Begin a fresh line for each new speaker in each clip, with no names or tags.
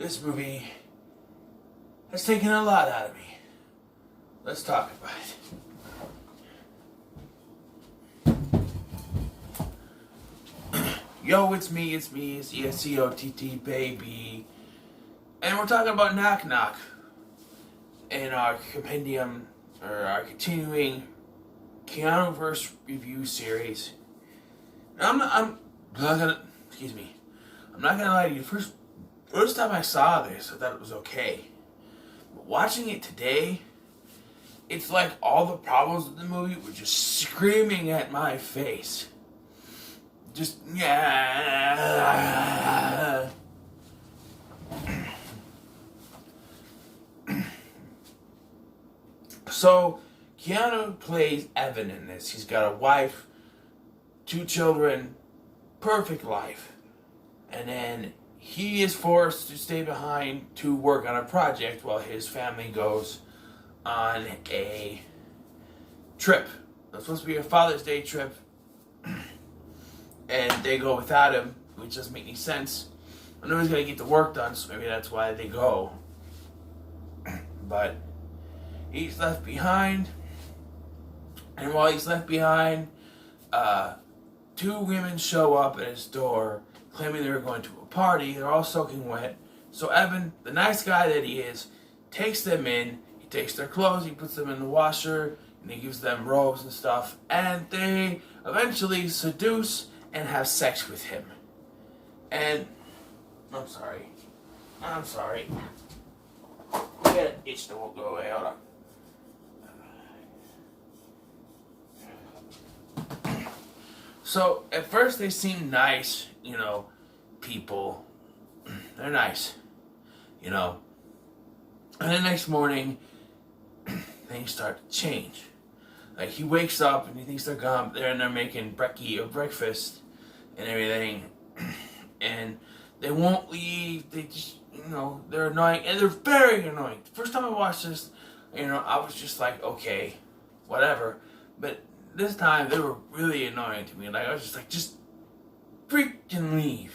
This movie has taken a lot out of me. Let's talk about it. Yo, it's me, it's ESCOTT, baby. And we're talking about Knock Knock in our compendium, or our continuing KEANUVERSE review series. Now, I'm not gonna lie to you. First time I saw this, I thought it was okay. But watching it today, it's like all the problems with the movie were just screaming at my face. Just, yeah. So, Keanu plays Evan in this. He's got a wife, 2 children, perfect life. And then he is forced to stay behind to work on a project while his family goes on a trip. It's supposed to be a Father's Day trip. And they go without him, which doesn't make any sense. I know he's going to get the work done, so maybe that's why they go. But he's left behind. And while he's left behind, 2 women show up at his door claiming they were going to a party. They're all soaking wet. So Evan, the nice guy that he is, takes them in. He takes their clothes, he puts them in the washer, and he gives them robes and stuff. And they eventually seduce and have sex with him. And I'm sorry. We got an itch that won't go away. Hold on. So, at first they seem nice, people. They're nice, And the next morning, things start to change. Like, he wakes up and he thinks they're gone, and they're making brekkie or breakfast and everything. And they won't leave. They just, they're annoying. And they're very annoying. The first time I watched this, I was just like, okay, whatever. But this time, they were really annoying to me. Like, I was just like, just freaking leave.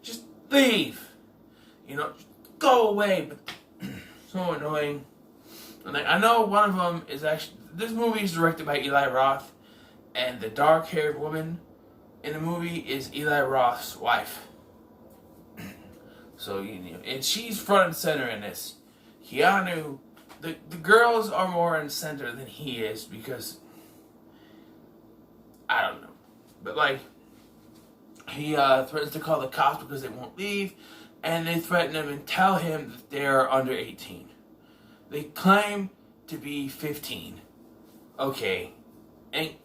Just leave. Go away. But so annoying. And like, I know one of them is actually, this movie is directed by Eli Roth. And the dark-haired woman in the movie is Eli Roth's wife. So, and she's front and center in this. Keanu, the girls are more in center than he is because, I don't know. But, like, he threatens to call the cops because they won't leave. And they threaten him and tell him that they're under 18. They claim to be 15. Okay. And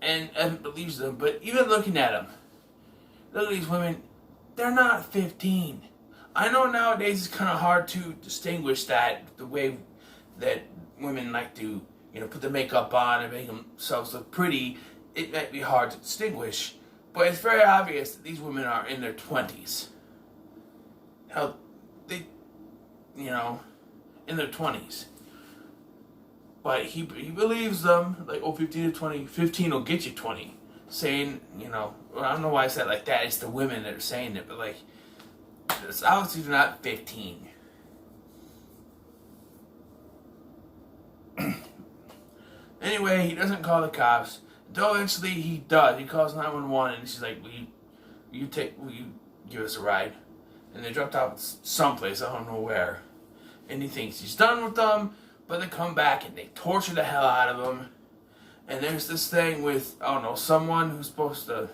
Evan believes them. But even looking at them, look at these women. They're not 15. I know nowadays it's kind of hard to distinguish that the way that women like to, put the makeup on and make themselves look pretty. It might be hard to distinguish, but it's very obvious that these women are in their 20s. Hell, they, in their 20s. But he believes them, like, 15 to 20, 15 will get you 20. Saying, well, I don't know why I said it like that, it's the women that are saying it, but, like, it's obviously not 15. Anyway, he doesn't call the cops. Though eventually he does. He calls 911 and she's like, will you give us a ride? And they dropped off someplace, I don't know where. And he thinks he's done with them, but they come back and they torture the hell out of him. And there's this thing with, I don't know, someone who's supposed to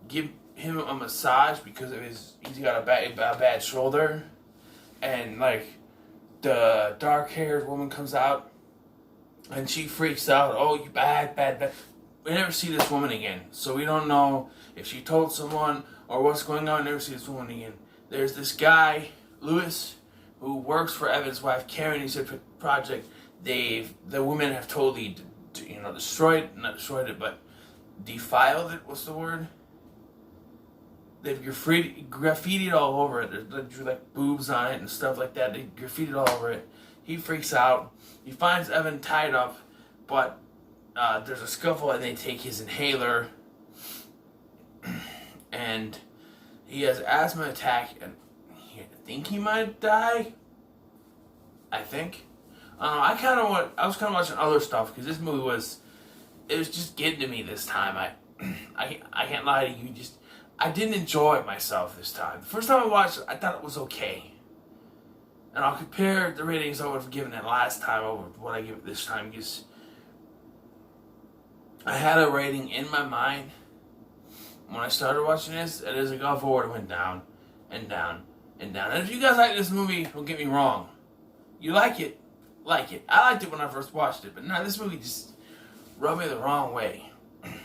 give him a massage because of he's got a bad shoulder. And, like, the dark-haired woman comes out and she freaks out. Oh, you bad. We never see this woman again. So we don't know if she told someone or what's going on. We never see this woman again. There's this guy, Lewis, who works for Evan's wife, Karen. He said for the project, the women have totally, not destroyed it, but defiled it. What's the word? They've graffitied all over it. They drew like boobs on it and stuff like that. They graffitied all over it. He freaks out. He finds Evan tied up, but there's a scuffle and they take his inhaler. And he has asthma attack and think he might die. I think. I was kind of watching other stuff because this movie was just getting to me this time. I can't lie to you. I didn't enjoy myself this time. The first time I watched it, I thought it was okay. And I'll compare the ratings I would have given it last time over what I give it this time because I had a rating in my mind when I started watching this, and as I got forward, it went down and down and down. And if you guys like this movie, don't get me wrong. You like it. I liked it when I first watched it, but now this movie just rubbed me the wrong way.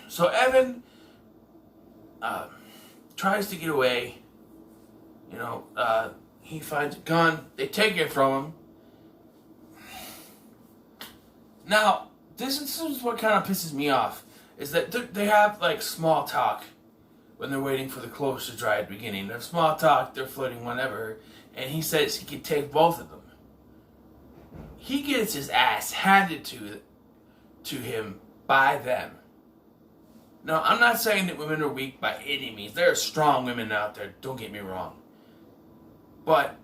So Evan tries to get away. He finds a gun. They take it from him. Now, this is what kind of pisses me off, is that they have like small talk when they're waiting for the clothes to dry at the beginning. They have small talk, they're flirting, whatever, and he says he could take both of them. He gets his ass handed to him by them. Now, I'm not saying that women are weak by any means. There are strong women out there, don't get me wrong. But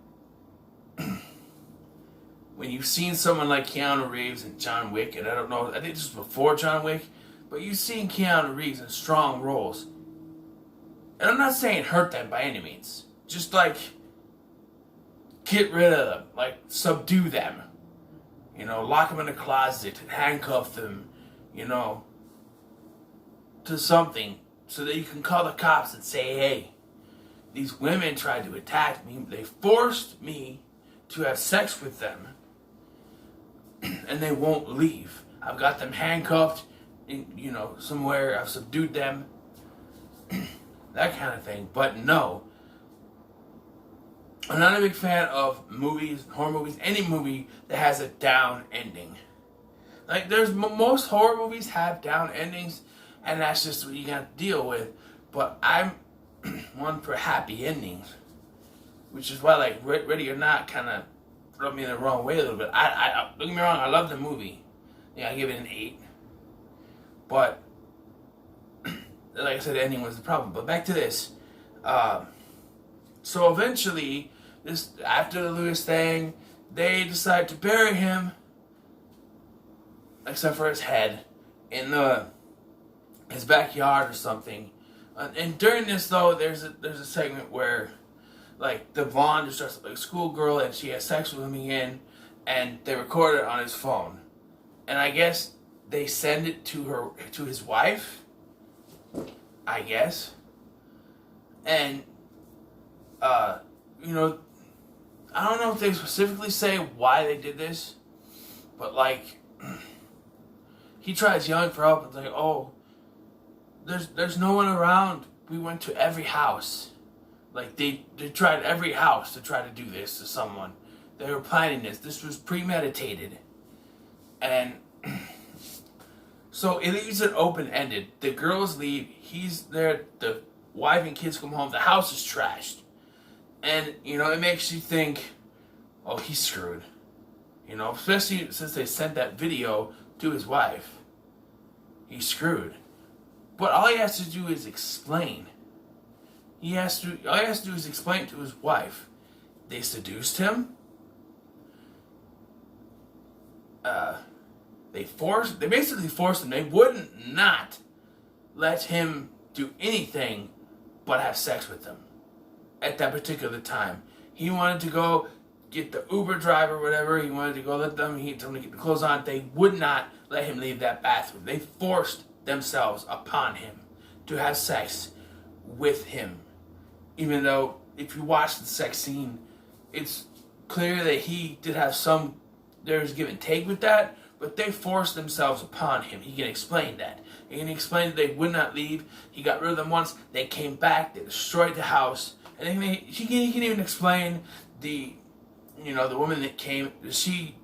when you've seen someone like Keanu Reeves and John Wick, and I don't know, I think this was before John Wick, but you've seen Keanu Reeves in strong roles. And I'm not saying hurt them by any means. Just like, get rid of them. Like, subdue them. Lock them in a closet and handcuff them, to something so that you can call the cops and say, hey, these women tried to attack me. They forced me to have sex with them. And they won't leave. I've got them handcuffed, somewhere. I've subdued them. That kind of thing. But no. I'm not a big fan of movies, horror movies, any movie that has a down ending. Like, most horror movies have down endings, and that's just what you got to deal with. But I'm one for happy endings, which is why, like, Ready or Not kind of rubbed me in the wrong way a little bit. Don't get me wrong, I love the movie. Yeah, I give it an 8. But, like I said, the ending was the problem. But back to this. So eventually, after the Lewis thing, they decide to bury him, except for his head, in his backyard or something. And during this, though, there's a segment where, like, the Vaughn is dressed up like a schoolgirl and she has sex with him again, and they record it on his phone. And I guess they send it to his wife, I guess. And I don't know if they specifically say why they did this, but like, he tries yelling for help. It's like, oh, there's no one around. We went to every house. Like, they tried every house to try to do this to someone. They were planning this. This was premeditated. And so it leaves it open-ended. The girls leave. He's there. The wife and kids come home. The house is trashed. And, it makes you think, oh, he's screwed. Especially since they sent that video to his wife. He's screwed. But all he has to do is explain. All he has to do is explain to his wife. They seduced him. They basically forced him. They wouldn't not let him do anything but have sex with them. At that particular time, he wanted to go get the Uber driver, or whatever. He wanted to go let them. He told him to get the clothes on. They would not let him leave that bathroom. They forced themselves upon him to have sex with him. Even though, if you watch the sex scene, it's clear that he did have there's give and take with that, but they forced themselves upon him. He can explain that. He can explain that they would not leave. He got rid of them once. They came back. They destroyed the house. And he can even explain the woman that came. She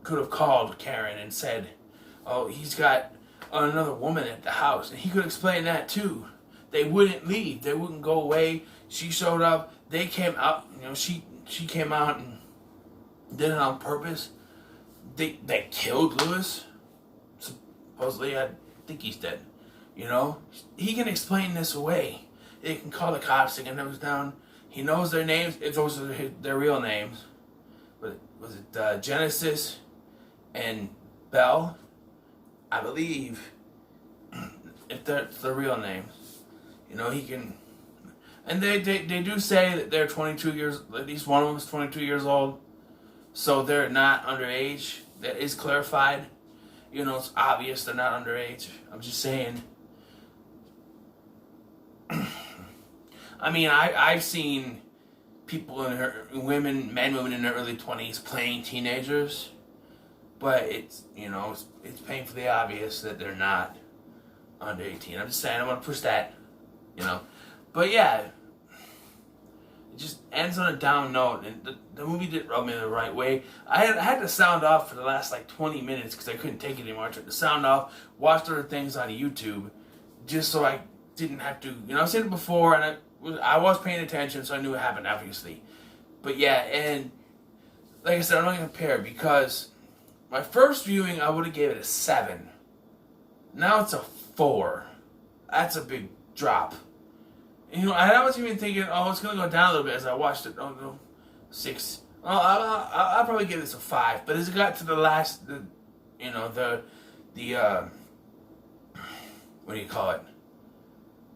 could have called Karen and said, oh, he's got another woman at the house. And he could explain that too. They wouldn't leave. They wouldn't go away. She showed up. They came out. She came out and did it on purpose. They killed Lewis. Supposedly, I think he's dead. He can explain this away. They can call the cops. They can nose down. He knows their names, if those are their real names. Was it Genesis and Bell? I believe, if that's their real names. You know, he can... And they do say that they're 22 years... At least one of them is 22 years old. So they're not underage. That is clarified. You know, it's obvious they're not underage. I'm just saying. I mean, I've seen people women in their early 20s playing teenagers, but it's, you know, it's painfully obvious that they're not under 18. I'm just saying, I want to push that, you know. But yeah, it just ends on a down note, and the movie didn't rub me the right way. I had to sound off for the last like 20 minutes because I couldn't take it anymore. I tried to sound off, watch other things on YouTube, just so I didn't have to, you know, I've seen it before, and I was paying attention, so I knew it happened, obviously. But yeah, and like I said, I'm not going to compare, because my first viewing, I would have gave it a 7. Now it's a 4. That's a big drop. And, you know, I was even thinking, oh, it's going to go down a little bit as I watched it. Oh, no, 6. I'll probably give this a 5. But as it got to the last, you know, the what do you call it?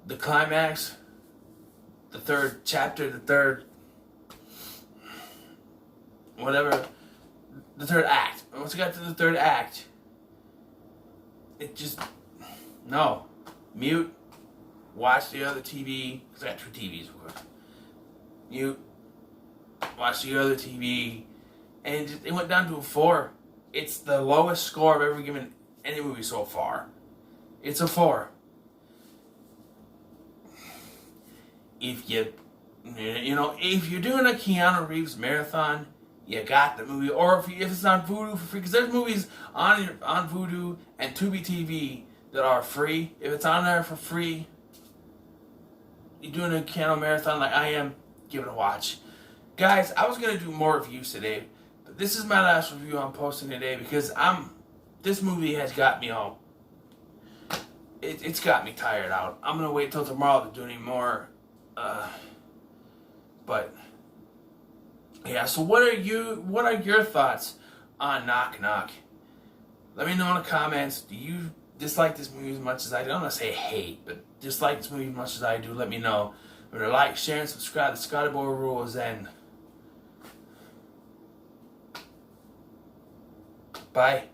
The climax, the third chapter, the third act. Once it got to the third act, it just, no. Mute, watch the other TV, because I got 2 TVs, of course. Mute, watch the other TV, and it went down to a 4. It's the lowest score I've ever given any movie so far. It's a 4. If you know, if you're doing a Keanu Reeves marathon, you got the movie. Or if it's on Vudu for free, because there's movies on Vudu and Tubi TV that are free. If it's on there for free, you're doing a Keanu marathon like I am, give it a watch. Guys, I was gonna do more reviews today, but this is my last review I'm posting today, because this movie has got me all. It's got me tired out. I'm gonna wait till tomorrow to do any more. But yeah, so what are your thoughts on Knock Knock? Let me know in the comments. Do you dislike this movie as much as I do? I'm not say hate, but dislike this movie as much as I do. Let me know. Remember to like, share, and subscribe to Scotty Boy Rules, and bye.